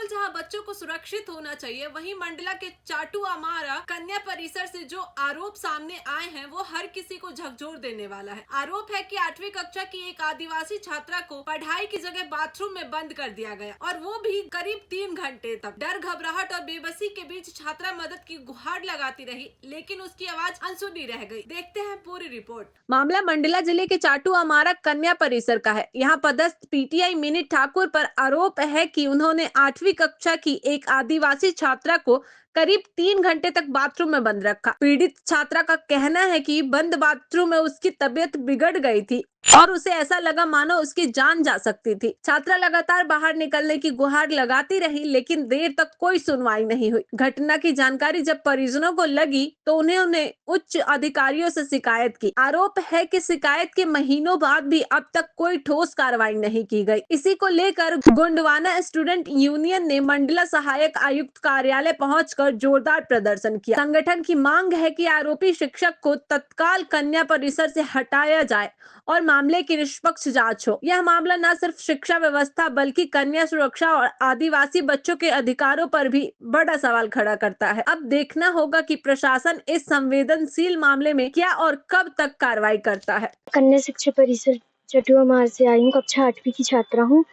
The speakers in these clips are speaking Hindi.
जहां बच्चों को सुरक्षित होना चाहिए, वहीं मंडला के चाटू अमारा कन्या परिसर से जो आरोप सामने आए हैं वो हर किसी को झकझोर देने वाला है। आरोप है कि 8वीं कक्षा की एक आदिवासी छात्रा को पढ़ाई की जगह बाथरूम में बंद कर दिया गया और वो भी करीब 3 घंटे तक। डर, घबराहट और बेबसी के बीच छात्रा मदद की गुहार लगाती रही, लेकिन उसकी आवाज अनसुनी रह गई। देखते हैं पूरी रिपोर्ट। मामला मंडला जिले के चाटू अमारा कन्या परिसर का है। यहाँ पदस्थ पीटीआई मिनी ठाकुर पर आरोप है कि उन्होंने 8वीं कक्षा की एक आदिवासी छात्रा को करीब 3 घंटे तक बाथरूम में बंद रखा। पीड़ित छात्रा का कहना है कि बंद बाथरूम में उसकी तबीयत बिगड़ गई थी और उसे ऐसा लगा मानो उसकी जान जा सकती थी। छात्रा लगातार बाहर निकलने की गुहार लगाती रही, लेकिन देर तक कोई सुनवाई नहीं हुई। घटना की जानकारी जब परिजनों को लगी तो उन्होंने उच्च अधिकारियों से शिकायत की। आरोप है कि शिकायत के महीनों बाद भी अब तक कोई ठोस कार्रवाई नहीं की गई। इसी को लेकर गोंडवाना स्टूडेंट यूनियन ने मंडला सहायक आयुक्त कार्यालय पहुंचकर जोरदार प्रदर्शन किया। संगठन की मांग है कि आरोपी शिक्षक को तत्काल कन्या परिसर से हटाया जाए और मामले की निष्पक्ष जांच हो। यह मामला न सिर्फ शिक्षा व्यवस्था बल्कि कन्या सुरक्षा और आदिवासी बच्चों के अधिकारों पर भी बड़ा सवाल खड़ा करता है। अब देखना होगा कि प्रशासन इस संवेदनशील मामले में क्या और कब तक कार्रवाई करता है। कन्या शिक्षा परिसर चटुआ मार से आई हूँ। कक्षा 8वीं की छात्रा हूँ।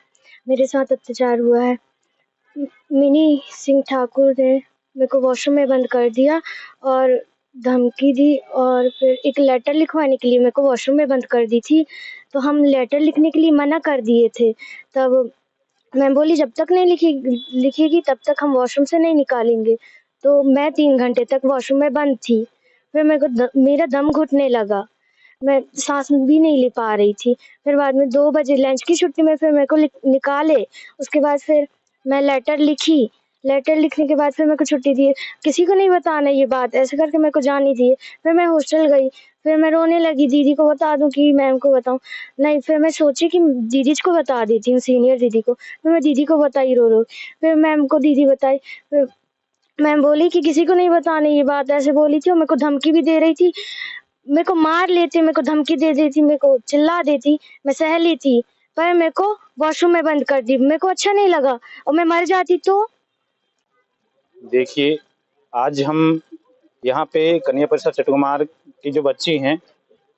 मेरे साथ अत्याचार हुआ है। मिनी सिंह ठाकुर ने मेरे को वॉशरूम में बंद कर दिया और धमकी दी और फिर एक लेटर लिखवाने के लिए मेरे को वॉशरूम में बंद कर दी थी। तो हम लेटर लिखने के लिए मना कर दिए थे। तब मैं बोली जब तक नहीं लिखेगी तब तक हम वॉशरूम से नहीं निकालेंगे। तो मैं 3 घंटे तक वॉशरूम में बंद थी। फिर मेरा दम घुटने लगा। मैं सांस भी नहीं ले पा रही थी। फिर बाद में 2 बजे लंच की छुट्टी में फिर मेरे को निकाले। उसके बाद फिर मैं लेटर लिखी। लेटर लिखने के बाद फिर मेरे को छुट्टी दी। किसी को नहीं बताना ये बात, ऐसे करके मेरे को जाने दिए। फिर मैं हॉस्टल गई। फिर मैं रोने लगी, दीदी को बता दूं कि मैम को बताऊं। नहीं, फिर मैं सोची कि दीदी को बता देती हूँ, सीनियर दीदी को। फिर मैं दीदी को बताई रो। फिर मैम को दीदी बताई। फिर मैम बोली कि किसी को नहीं बताना ये बात, ऐसे बोली थी और मेरे को धमकी भी दे रही थी। मेरे को मार लेती, मेरे को धमकी दे देती, मेरे को चिल्ला देती। मैं सह लेती, पर मेरे को वॉशरूम में बंद कर दी। मेरे को अच्छा नहीं लगा और मैं मर जाती तो। देखिए, आज हम यहाँ पे कन्या परिसर चटुमार की जो बच्ची हैं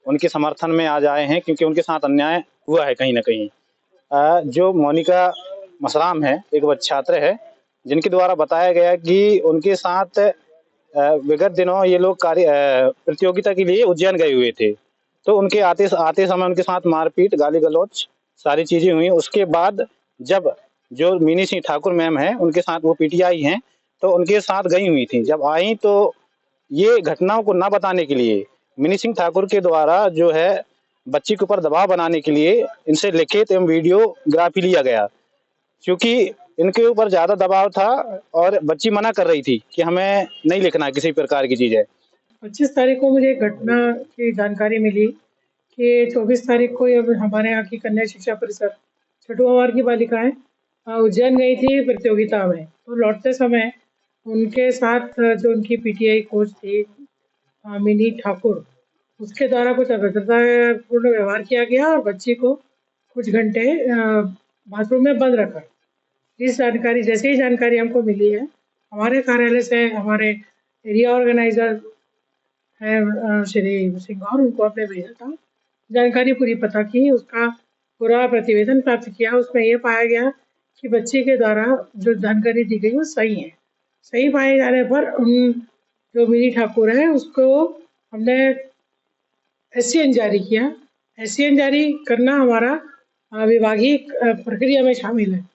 उनके समर्थन में आज आए हैं, क्योंकि उनके साथ अन्याय हुआ है कहीं ना कहीं। जो मोनिका मसराम है, एक छात्र है जिनके द्वारा बताया गया कि उनके साथ विगत दिनों ये लोग प्रतियोगिता के लिए उज्जैन गए हुए थे। तो उनके आते समय उनके साथ मारपीट, गाली गलौज सारी चीजें हुई। उसके बाद जब जो मिनी सिंह ठाकुर मैम है उनके साथ वो पीटीआई हैं, तो उनके साथ गई हुई थी। जब आई तो ये घटनाओं को न बताने के लिए मिनी सिंह ठाकुर के द्वारा जो है बच्ची के ऊपर दबाव बनाने के लिए इनसे लिखित एवं वीडियोग्राफी लिया गया, क्योंकि इनके ऊपर ज्यादा दबाव था और बच्ची मना कर रही थी कि हमें नहीं लिखना किसी प्रकार की चीज है। 25 तारीख को मुझे घटना की जानकारी मिली कि 24 तारीख को हमारे यहाँ की कन्या शिक्षा परिसर चटुआमार की बालिकाएं उज्जैन गई थी प्रतियोगिता में। तो लौटते समय उनके साथ जो उनकी पीटीआई कोच थी मिनी ठाकुर, उसके द्वारा कुछ अभद्रतापूर्ण व्यवहार किया गया और बच्ची को कुछ घंटे बाथरूम में बंद रखा। इस जानकारी जैसे ही जानकारी हमको मिली है, हमारे कार्यालय से हमारे एरिया ऑर्गेनाइजर है श्री सिंह और उनको आपने भेजा था, जानकारी पूरी पता की, उसका पूरा प्रतिवेदन प्राप्त किया। उसमें यह पाया गया कि बच्चे के द्वारा जो जानकारी दी गई वो सही है। सही पाए जाने पर उन जो मिनी ठाकुर है उसको हमने एससीएन जारी किया। एससीएन जारी करना हमारा विभागीय प्रक्रिया में शामिल है।